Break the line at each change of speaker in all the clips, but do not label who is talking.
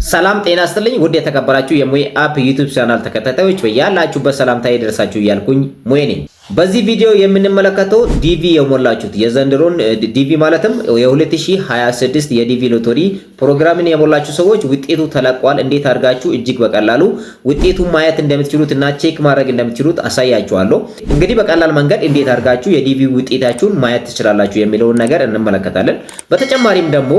ሰላም ጤና ይስጥልኝ ውድ የተከበራችሁ የሙሄ አፕ ዩቲዩብ ቻናል ተከታታዮች በያላችሁበት ሰላምታዬ ይድረሳችሁ እያልኩኝ ሙሄ ነኝ። በዚህ ቪዲዮ የምንመለከተው ዲቪ የሞላችሁት የዘንድሮን ዲቪ ማለትም የ2026 የዲቪ ሎተሪ ፕሮግራምን የሞላችሁ ሰዎች ውጤቱ ተለቋል። እንዴት አድርጋችሁ እጅግ በቀላሉ ውጤቱን ማየት እንደምትችሉት እና ቼክ ማድረግ እንደምትችሉት አሳያችኋለሁ። እንግዲህ በቀላል መንገድ እንዴት አድርጋችሁ የዲቪ ውጤታችሁን ማየት ትችላላችሁ የሚለውን ነገር እንመለከታለን። በተጨማሪም ደግሞ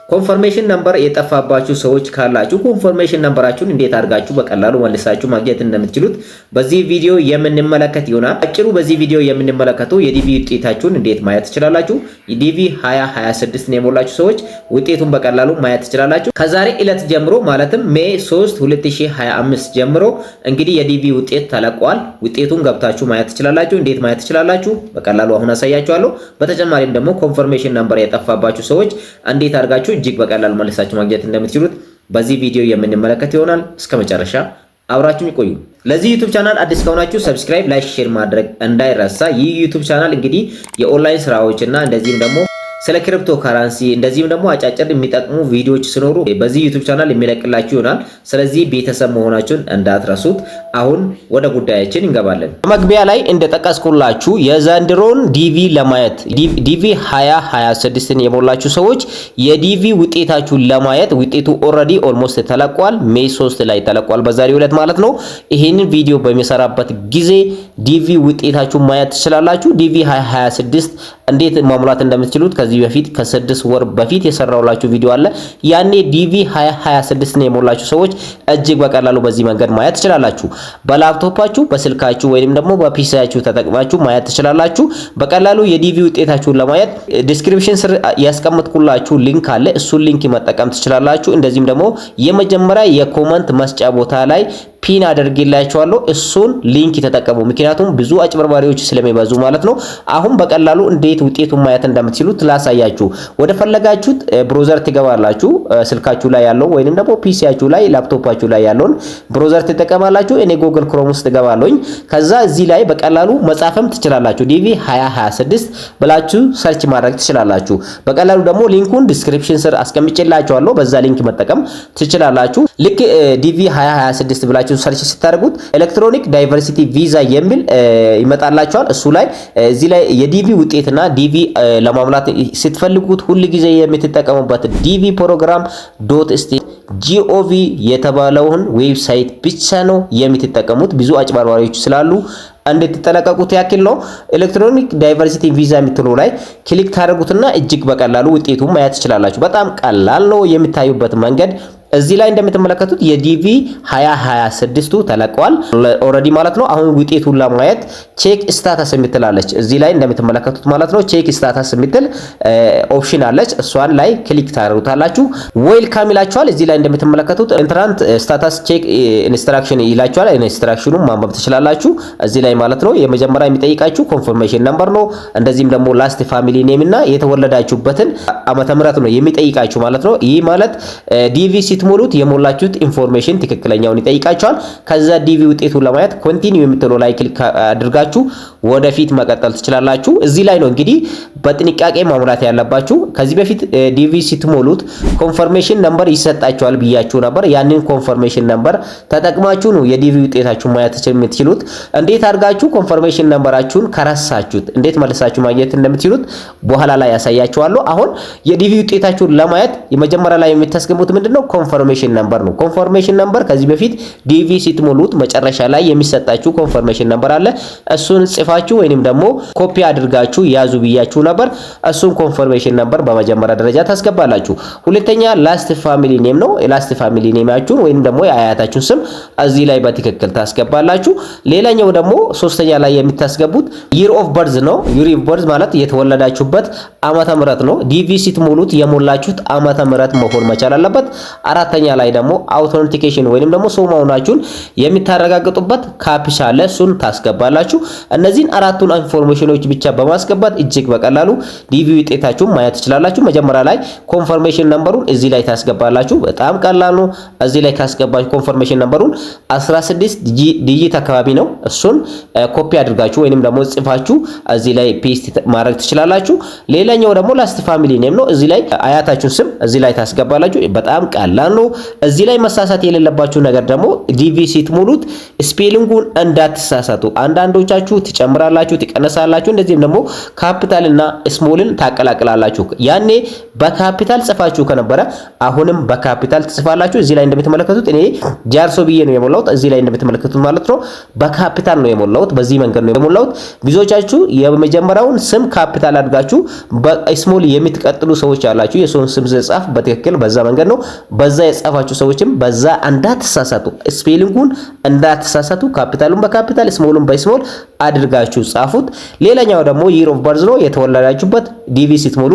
ኮንፈርሜሽን ነምበር የጠፋባችሁ ሰዎች ካላችሁ ኮንፈርሜሽን ነምበራችሁን እንዴት አድርጋችሁ በቀላሉ መልሳችሁ ማግኘት እንደምትችሉት በዚህ ቪዲዮ የምንመለከት ይሆናል። አጭሩ በዚህ ቪዲዮ የምንመለከተው የዲቪ ውጤታችሁን እንዴት ማየት ትችላላችሁ። የዲቪ 2026 ነው የሞላችሁ ሰዎች ውጤቱን በቀላሉ ማየት ትችላላችሁ። ከዛሬ ዕለት ጀምሮ ማለትም ሜይ 3 2025 ጀምሮ እንግዲህ የዲቪ ውጤት ተለቋል። ውጤቱን ገብታችሁ ማየት ትችላላችሁ። እንዴት ማየት ትችላላችሁ በቀላሉ አሁን አሳያችኋለሁ። በተጨማሪም ደግሞ ኮንፈርሜሽን ነምበር የጠፋባችሁ ሰዎች እንዴት አድርጋችሁ እጅግ በቀላሉ መልሳችሁ ማግኘት እንደምትችሉት በዚህ ቪዲዮ የምንመለከት ይሆናል። እስከመጨረሻ አብራችሁን ይቆዩ። ለዚህ ዩቲዩብ ቻናል አዲስ ከሆናችሁ ሰብስክራይብ፣ ላይክ፣ ሼር ማድረግ እንዳይረሳ። ይህ ዩቲዩብ ቻናል እንግዲህ የኦንላይን ስራዎች እና እንደዚህም ደግሞ ስለ ክሪፕቶ ካረንሲ እንደዚህም ደግሞ አጫጭር የሚጠቅሙ ቪዲዮዎች ሲኖሩ በዚህ ዩቲዩብ ቻናል የሚለቅላችሁ ይሆናል። ስለዚህ ቤተሰብ መሆናችሁን እንዳትረሱት። አሁን ወደ ጉዳያችን እንገባለን። በመግቢያ ላይ እንደጠቀስኩላችሁ የዘንድሮን ዲቪ ለማየት ዲቪ 2026ን የሞላችሁ ሰዎች የዲቪ ውጤታችሁን ለማየት ውጤቱ ኦልሬዲ ኦልሞስት ተለቋል። ሜይ 3 ላይ ተለቋል፣ በዛሬው ዕለት ማለት ነው። ይሄንን ቪዲዮ በሚሰራበት ጊዜ ዲቪ ውጤታችሁን ማየት ትችላላችሁ። ዲቪ 2026 እንዴት ማሙላት እንደምትችሉት ከዚህ በፊት ከ6 ወር በፊት የሰራውላችሁ ቪዲዮ አለ። ያኔ ዲቪ 2026 ነው የሞላችሁ ሰዎች እጅግ በቀላሉ በዚህ መንገድ ማየት ትችላላችሁ። በላፕቶፓችሁ፣ በስልካችሁ ወይንም ደግሞ በፒሲያችሁ ተጠቅማችሁ ማየት ትችላላችሁ። በቀላሉ የዲቪ ውጤታችሁን ለማየት ዲስክሪፕሽን ስር ያስቀምጥኩላችሁ ሊንክ አለ። እሱን ሊንክ መጠቀም ትችላላችሁ። እንደዚህም ደግሞ የመጀመሪያ የኮመንት መስጫ ቦታ ላይ ፒን አድርጌላችኋለሁ። እሱን ሊንክ ተጠቀሙ። ምክንያቱም ብዙ አጭበርባሪዎች ስለሚበዙ ማለት ነው። አሁን በቀላሉ እንዴት ውጤቱን ማየት እንደምትችሉ ትላሳያችሁ። ወደ ፈለጋችሁት ብሮዘር ትገባላችሁ። ስልካችሁ ላይ ያለው ወይንም ደግሞ ፒሲያችሁ ላይ ላፕቶፓችሁ ላይ ያለውን ብሮዘር ትጠቀማላችሁ። እኔ ጉግል ክሮም ውስጥ ገባለሁኝ። ከዛ እዚህ ላይ በቀላሉ መጻፍም ትችላላችሁ። ዲቪ 2026 ብላችሁ ሰርች ማድረግ ትችላላችሁ። በቀላሉ ደግሞ ሊንኩን ዲስክሪፕሽን ስር አስቀምጬላችኋለሁ። በዛ ሊንክ መጠቀም ትችላላችሁ። ልክ ዲቪ 2026 ብላችሁ ሰርች ስታደርጉት ኤሌክትሮኒክ ዳይቨርሲቲ ቪዛ የሚል ይመጣላችኋል። እሱ ላይ እዚህ ላይ የዲቪ ውጤትና ዲቪ ለማሙላት ስትፈልጉት ሁሉ ጊዜ የምትጠቀሙበት ዲቪ ፕሮግራም .state.gov የተባለውን ዌብሳይት ብቻ ነው የምትጠቀሙት። ብዙ አጭበርባሪዎች ስላሉ እንድትጠነቀቁት ያክል ነው። ኤሌክትሮኒክ ዳይቨርሲቲ ቪዛ የምትለው ላይ ክሊክ ታደርጉትና እጅግ በቀላሉ ውጤቱን ማየት ትችላላችሁ። በጣም ቀላል ነው የሚታዩበት መንገድ። እዚህ ላይ እንደምትመለከቱት የዲቪ 2026ቱ ተለቋል ኦሬዲ ማለት ነው። አሁን ውጤቱን ለማየት ቼክ ስታተስ የምትላለች እዚህ ላይ እንደምትመለከቱት ማለት ነው። ቼክ ስታተስ የምትል ኦፕሽን አለች። እሷን ላይ ክሊክ ታደርጉታላችሁ። ዌልካም ይላችኋል። እዚህ ላይ እንደምትመለከቱት ኢንትራንት ስታተስ ቼክ ኢንስትራክሽን ይላችኋል። ኢንስትራክሽኑን ማንበብ ትችላላችሁ እዚህ ላይ ማለት ነው። የመጀመሪያ የሚጠይቃችሁ ኮንፈርሜሽን ነምበር ነው። እንደዚህም ደግሞ ላስት ፋሚሊ ኔም እና የተወለዳችሁበትን ዓመተ ምህረት ነው የሚጠይቃችሁ ማለት ነው። ይህ ማለት ዲቪ ስትሞሉት የሞላችሁት ኢንፎርሜሽን ትክክለኛውን ይጠይቃችኋል። ከዛ ዲቪ ውጤቱን ለማየት ኮንቲኒው የምትለው ላይ ክሊክ አድርጋችሁ ወደፊት መቀጠል ትችላላችሁ። እዚህ ላይ ነው እንግዲህ በጥንቃቄ ማሙላት ያለባችሁ። ከዚህ በፊት ዲቪ ስትሞሉት ኮንፈርሜሽን ነምበር ይሰጣችኋል ብያችሁ ነበር። ያንን ኮንፈርሜሽን ነምበር ተጠቅማችሁ ነው የዲቪ ውጤታችሁን ማየት የምትችሉት። እንዴት አድርጋችሁ ኮንፈርሜሽን ነምበራችሁን ከረሳችሁት እንዴት መልሳችሁ ማግኘት እንደምትችሉት በኋላ ላይ ያሳያችኋለሁ። አሁን የዲቪ ውጤታችሁን ለማየት የመጀመሪያ ላይ የምታስገቡት ምንድነው? ኮንፈርሜሽን ነምበር ነው። ኮንፈርሜሽን ነምበር ከዚህ በፊት ዲቪ ስትሞሉት መጨረሻ ላይ የሚሰጣችሁ ኮንፈርሜሽን ነምበር አለ። እሱን ጽፋችሁ ወይንም ደግሞ ኮፒ አድርጋችሁ ያዙ ብያችሁ ነበር። እሱን ኮንፈርሜሽን ነምበር በመጀመሪያ ደረጃ ታስገባላችሁ። ሁለተኛ ላስት ፋሚሊ ኔም ነው። ላስት ፋሚሊ ኔማችሁን ወይንም ደግሞ የአያታችሁን ስም እዚህ ላይ በትክክል ታስገባላችሁ። ሌላኛው ደግሞ ሶስተኛ ላይ የምታስገቡት ይር ኦፍ በርዝ ነው። ይር ኦፍ በርዝ ማለት የተወለዳችሁበት ዓመተ ምህረት ነው። ዲቪ ስትሞሉት የሞላችሁት ዓመተ ምህረት መሆን መቻል አለበት። አራተኛ ላይ ደግሞ አውተንቲኬሽን ወይንም ደግሞ ሰው መሆናችሁን የሚታረጋግጡበት ካፕቻ አለ። እሱን ታስገባላችሁ። እነዚህን አራቱን ኢንፎርሜሽኖች ብቻ በማስገባት እጅግ በቀላሉ ዲቪ ውጤታችሁን ማየት ትችላላችሁ። መጀመሪያ ላይ ኮንፈርሜሽን ነምበሩን እዚህ ላይ ታስገባላችሁ። በጣም ቀላል ነው። እዚህ ላይ ካስገባችሁ ኮንፈርሜሽን ነምበሩን 16 ዲጂት አካባቢ ነው። እሱን ኮፒ አድርጋችሁ ወይንም ደግሞ ጽፋችሁ እዚህ ላይ ፔስት ማድረግ ትችላላችሁ። ሌላኛው ደግሞ ላስት ፋሚሊ ኔም ነው። እዚህ ላይ አያታችሁን ስም እዚህ ላይ ታስገባላችሁ። በጣም ቀላል ማለት ነው። እዚህ ላይ መሳሳት የሌለባችሁ ነገር ደግሞ ዲቪ ስትሞሉት ስፔሊንጉን እንዳትሳሳቱ። አንዳንዶቻችሁ ትጨምራላችሁ፣ ትቀነሳላችሁ፣ እንደዚህም ደግሞ ካፒታል እና ስሞልን ታቀላቅላላችሁ። ያኔ በካፒታል ጽፋችሁ ከነበረ አሁንም በካፒታል ትጽፋላችሁ። እዚህ ላይ እንደምትመለከቱት እኔ ጃርሶ ብዬ ነው የሞላሁት። እዚህ ላይ እንደምትመለከቱት ማለት ነው በካፒታል ነው የሞላሁት። በዚህ መንገድ ነው የሞላሁት። ብዙዎቻችሁ የመጀመሪያውን ስም ካፒታል አድርጋችሁ በስሞል የምትቀጥሉ ሰዎች አላችሁ። የሰውን ስም ሲጻፍ በትክክል በዛ መንገድ ነው። በዛ የጻፋችሁ ሰዎችም በዛ እንዳትሳሳቱ፣ ስፔሊንጉን እንዳትሳሳቱ። ካፒታሉን በካፒታል ስሞሉን በስሞል አድርጋችሁ ጻፉት። ሌላኛው ደግሞ ይር ኦፍ በርዝ ነው የተወለዳችሁበት። ዲቪ ስትሞሉ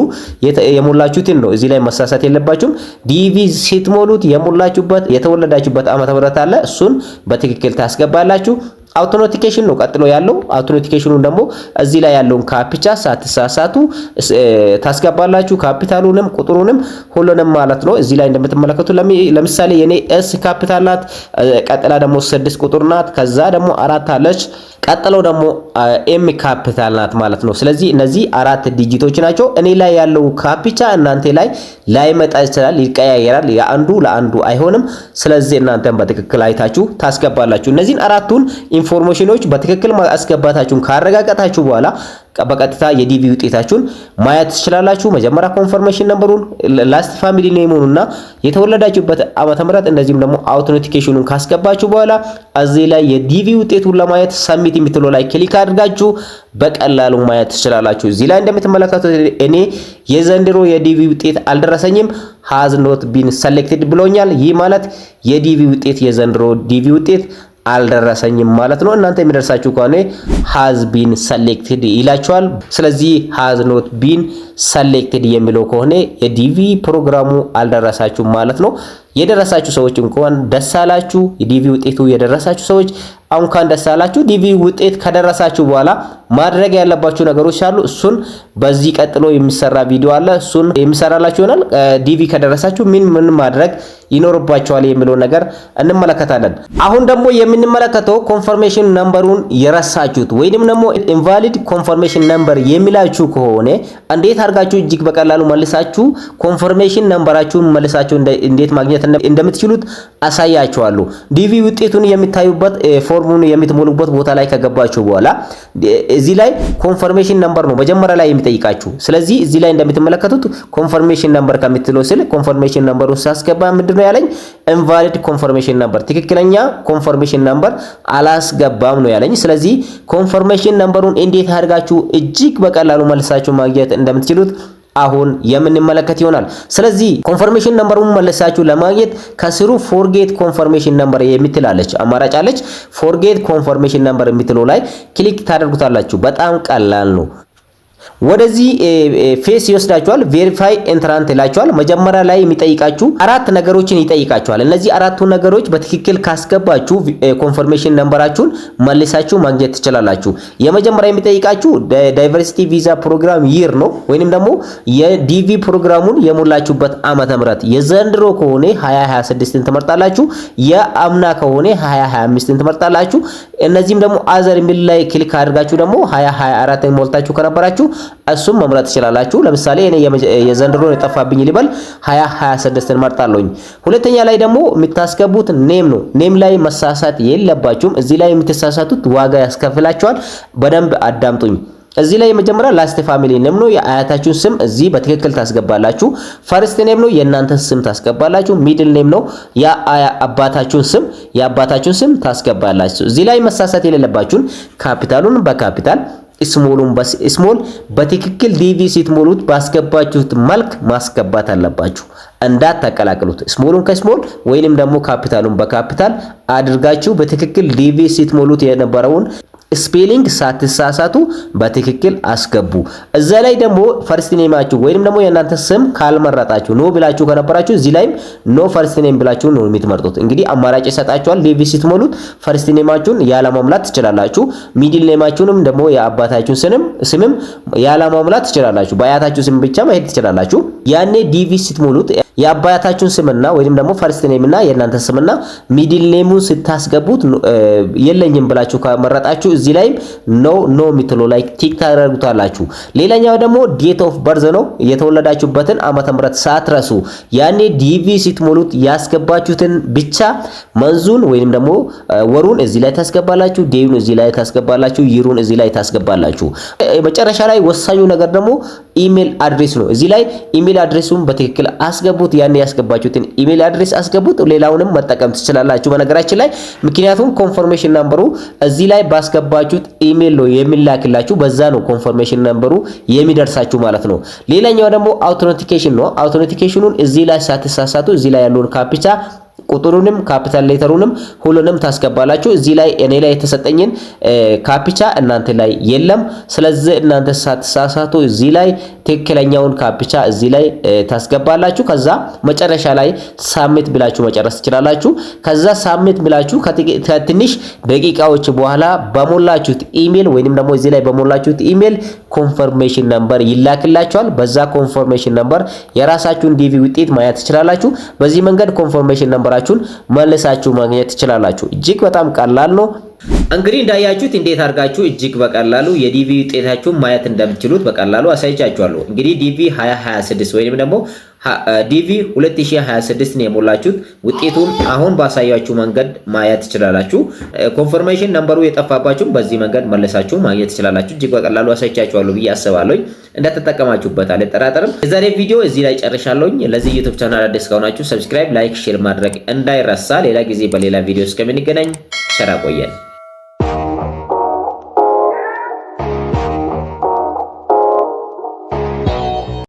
የሞላችሁትን ነው እዚህ ላይ መሳሳት የለባችሁም። ዲቪ ስትሞሉት የሞላችሁበት የተወለዳችሁበት ዓመተ ምህረት አለ። እሱን በትክክል ታስገባላችሁ። አውቶኖቲኬሽን ነው ቀጥሎ ያለው። አውቶኖቲኬሽኑን ደግሞ እዚህ ላይ ያለውን ካፒቻ ሳትሳሳቱ ታስገባላችሁ። ካፒታሉንም ቁጥሩንም ሁሉንም ማለት ነው። እዚህ ላይ እንደምትመለከቱ ለምሳሌ የኔ ኤስ ካፒታል ናት። ቀጥላ ደግሞ 6 ቁጥር ናት። ከዛ ደግሞ 4 አለች። ቀጥለው ደግሞ ኤም ካፒታል ናት ማለት ነው። ስለዚህ እነዚህ 4 ዲጂቶች ናቸው። እኔ ላይ ያለው ካፒቻ እናንተ ላይ ላይመጣ ይችላል፣ ይቀያየራል። የአንዱ ለአንዱ አይሆንም። ስለዚህ እናንተም በትክክል አይታችሁ ታስገባላችሁ። እነዚህን 4ቱን ኢንፎርሜሽኖች በትክክል ማስገባታችሁን ካረጋገጣችሁ በኋላ በቀጥታ የዲቪ ውጤታችሁን ማየት ትችላላችሁ። መጀመሪያ ኮንፈርሜሽን ነምበሩን፣ ላስት ፋሚሊ ኔሙንና የተወለዳችሁበት ዓመተ ምህረት እንደዚህም ደግሞ አውቶኖቲኬሽኑን ካስገባችሁ በኋላ እዚህ ላይ የዲቪ ውጤቱን ለማየት ሰሚት የምትለው ላይ ክሊክ አድርጋችሁ በቀላሉ ማየት ትችላላችሁ። እዚህ ላይ እንደምትመለከቱት እኔ የዘንድሮ የዲቪ ውጤት አልደረሰኝም፣ has not been selected ብሎኛል። ይህ ማለት የዲቪ ውጤት የዘንድሮ ዲቪ ውጤት አልደረሰኝም ማለት ነው። እናንተ የሚደርሳችሁ ከሆነ has been selected ይላችኋል። ስለዚህ has not been selected የሚለው ከሆነ የዲቪ ፕሮግራሙ አልደረሳችሁም ማለት ነው። የደረሳችሁ ሰዎች እንኳን ደስ አላችሁ። የዲቪ ውጤቱ የደረሳችሁ ሰዎች እንኳን ደስ አላችሁ። ዲቪ ውጤት ከደረሳችሁ በኋላ ማድረግ ያለባችሁ ነገሮች አሉ። እሱን በዚህ ቀጥሎ የሚሰራ ቪዲዮ አለ። እሱን የሚሰራላችሁ ይሆናል። ዲቪ ከደረሳችሁ ምን ማድረግ ይኖርባችኋል የሚለው ነገር እንመለከታለን። አሁን ደግሞ የምንመለከተው ኮንፈርሜሽን ነምበሩን የረሳችሁት ወይንም ደግሞ ኢንቫሊድ ኮንፈርሜሽን ነምበር የሚላችሁ ከሆነ እንዴት አድርጋችሁ እጅግ በቀላሉ መልሳችሁ ኮንፈርሜሽን ነምበራችሁን መልሳችሁ እንዴት ማግኘት እንደምትችሉት አሳያችኋለሁ። ዲቪ ውጤቱን የሚታዩበት ፎርሙን የምትሞሉበት ቦታ ላይ ከገባችሁ በኋላ እዚህ ላይ ኮንፈርሜሽን ነምበር ነው መጀመሪያ ላይ የሚጠይቃችሁ። ስለዚህ እዚህ ላይ እንደምትመለከቱት ኮንፈርሜሽን ነምበር ከምትለው ስል ኮንፈርሜሽን ነምበሩን ሳስገባ ምንድነው ያለኝ? ኢንቫሊድ ኮንፈርሜሽን ነምበር፣ ትክክለኛ ኮንፈርሜሽን ነምበር አላስገባም ነው ያለኝ። ስለዚህ ኮንፈርሜሽን ነምበሩን እንዴት አድርጋችሁ እጅግ በቀላሉ መልሳችሁ ማግኘት እንደምትችሉት አሁን የምንመለከት ይሆናል። ስለዚህ ኮንፈርሜሽን ነምበሩን መልሳችሁ ለማግኘት ከስሩ ፎርጌት ኮንፈርሜሽን ነምበር የምትላለች አማራጭ አለች። ፎርጌት ኮንፈርሜሽን ነምበር የምትለው ላይ ክሊክ ታደርጉታላችሁ። በጣም ቀላል ነው። ወደዚህ ፌስ ይወስዳችኋል። ቬሪፋይ ኤንትራንት ይላችኋል። መጀመሪያ ላይ የሚጠይቃችሁ 4 ነገሮችን ይጠይቃችኋል። እነዚህ 4ቱ ነገሮች በትክክል ካስገባችሁ ኮንፈርሜሽን ነምበራችሁን መልሳችሁ ማግኘት ትችላላችሁ። የመጀመሪያ የሚጠይቃችሁ ዳይቨርሲቲ ቪዛ ፕሮግራም ይር ነው ወይንም ደግሞ የዲቪ ፕሮግራሙን የሞላችሁበት ዓመተ ምህረት የዘንድሮ ከሆነ 2026ን ትመርጣላችሁ። የአምና ከሆነ 2025ን ትመርጣላችሁ። እነዚህም ደግሞ አዘር የሚል ላይ ክሊክ አድርጋችሁ ደግሞ 2024ን ሞልታችሁ ከነበራችሁ እሱም መምረጥ ትችላላችሁ። ለምሳሌ እኔ የዘንድሮ የጠፋብኝ ሊበል 2026ን መርጣለሁኝ። ሁለተኛ ላይ ደግሞ የምታስገቡት ኔም ነው። ኔም ላይ መሳሳት የለባችሁም። እዚህ ላይ የምትሳሳቱት ዋጋ ያስከፍላችኋል። በደንብ አዳምጡኝ። እዚህ ላይ የመጀመሪያ ላስት ፋሚሊ ኔም ነው። የአያታችሁን ስም እዚህ በትክክል ታስገባላችሁ። ፈርስት ኔም ነው፣ የእናንተን ስም ታስገባላችሁ። ሚድል ኔም ነው፣ የአባታችሁን የአባታችሁን ስም ታስገባላችሁ። እዚህ ላይ መሳሳት የሌለባችሁን ካፒታሉን በካፒታል ስሞሉን በስሞል በትክክል ዲቪ ስትሞሉት ባስገባችሁት መልክ ማስገባት አለባችሁ። እንዳታቀላቅሉት። ስሞሉን ከስሞል ወይንም ደግሞ ካፒታሉን በካፒታል አድርጋችሁ በትክክል ዲቪ ስትሞሉት የነበረውን ስፔሊንግ ሳትሳሳቱ በትክክል አስገቡ። እዛ ላይ ደግሞ ፈርስት ኔማችሁ ወይንም ደግሞ የእናንተ ስም ካልመረጣችሁ ኖ ብላችሁ ከነበራችሁ እዚህ ላይም ኖ ፈርስት ኔም ብላችሁ ነው የምትመርጡት። እንግዲህ አማራጭ ይሰጣችኋል። ዲቪ ስትሞሉት ፈርስት ኔማችሁን ያለ መሙላት ትችላላችሁ። ሚድል ኔማችሁንም ደግሞ የአባታችሁን ስምም ያለ መሙላት ትችላላችሁ። በአያታችሁ ስም ብቻ ማየት ትችላላችሁ። ያኔ ዲቪ ስትሞሉት የአባታችሁን ስምና ወይንም ደግሞ ፈርስት ኔም እና የእናንተ ስምና ሚድል ኔሙን ስታስገቡት የለኝም ብላችሁ ከመረጣችሁ እዚህ ላይ ኖ የምትለው ላይ ቲክ ታደርጉታላችሁ። ሌላኛው ደግሞ ዴት ኦፍ በርዝ ነው። የተወለዳችሁበትን ዓመተ ምህረት ሳትረሱ ያኔ ዲቪ ስትሞሉት ያስገባችሁትን ብቻ መንዙን ወይንም ደግሞ ወሩን እዚህ ላይ ታስገባላችሁ፣ ዴዩን እዚህ ላይ ታስገባላችሁ፣ ይሩን እዚህ ላይ ታስገባላችሁ። መጨረሻ ላይ ወሳኙ ነገር ደግሞ ኢሜል አድሬስ ነው። እዚህ ላይ ኢሜል አድሬሱን በትክክል አስገቡት። ያኔ ያስገባችሁትን ኢሜል አድሬስ አስገቡት። ሌላውንም መጠቀም ትችላላችሁ በነገራችን ላይ ምክንያቱም ኮንፈርሜሽን ነምበሩ እዚህ ላይ ባስገባችሁት ኢሜል ነው የሚላክላችሁ። በዛ ነው ኮንፈርሜሽን ነምበሩ የሚደርሳችሁ ማለት ነው። ሌላኛው ደግሞ አውቶንቲኬሽን ነው። አውቶንቲኬሽኑን እዚህ ላይ ሳትሳሳቱ እዚህ ላይ ያለውን ካፕቻ ቁጥሩንም ካፒታል ሌተሩንም ሁሉንም ታስገባላችሁ። እዚህ ላይ እኔ ላይ የተሰጠኝን ካፒቻ እናንተ ላይ የለም። ስለዚህ እናንተ ሳትሳሳቱ እዚህ ላይ ትክክለኛውን ካፒቻ እዚህ ላይ ታስገባላችሁ። ከዛ መጨረሻ ላይ ሳሚት ብላችሁ መጨረስ ትችላላችሁ። ከዛ ሳሚት ብላችሁ ከትንሽ ደቂቃዎች በኋላ በሞላችሁት ኢሜል ወይንም ደግሞ እዚህ ላይ በሞላችሁት ኢሜል ኮንፈርሜሽን ነምበር ይላክላችኋል። በዛ ኮንፈርሜሽን ነምበር የራሳችሁን ዲቪ ውጤት ማየት ትችላላችሁ። በዚህ መንገድ ኮንፈርሜሽን ነምበራችሁን መልሳችሁ ማግኘት ትችላላችሁ። እጅግ በጣም ቀላል ነው። እንግዲህ እንዳያችሁት እንዴት አድርጋችሁ እጅግ በቀላሉ የዲቪ ውጤታችሁን ማየት እንደምትችሉት በቀላሉ አሳይቻችኋለሁ። እንግዲህ ዲቪ 2026 ወይንም ደግሞ ዲቪ 2026 ነው የሞላችሁት። ውጤቱን አሁን ባሳያችሁ መንገድ ማየት ትችላላችሁ። ኮንፈርሜሽን ነምበሩ የጠፋባችሁ በዚህ መንገድ መልሳችሁ ማግኘት ትችላላችሁ። እጅግ በቀላሉ አሳይቻችኋለሁ ብዬ አስባለሁ። እንደተጠቀማችሁበት አልጠራጠርም። የዛሬ ቪዲዮ እዚህ ላይ ጨርሻለሁ። ለዚህ ዩቲዩብ ቻናል አዲስ ከሆናችሁ ሰብስክራይብ፣ ላይክ፣ ሼር ማድረግ እንዳይረሳ። ሌላ ጊዜ በሌላ ቪዲዮ እስከምንገናኝ ቸር ቆየን።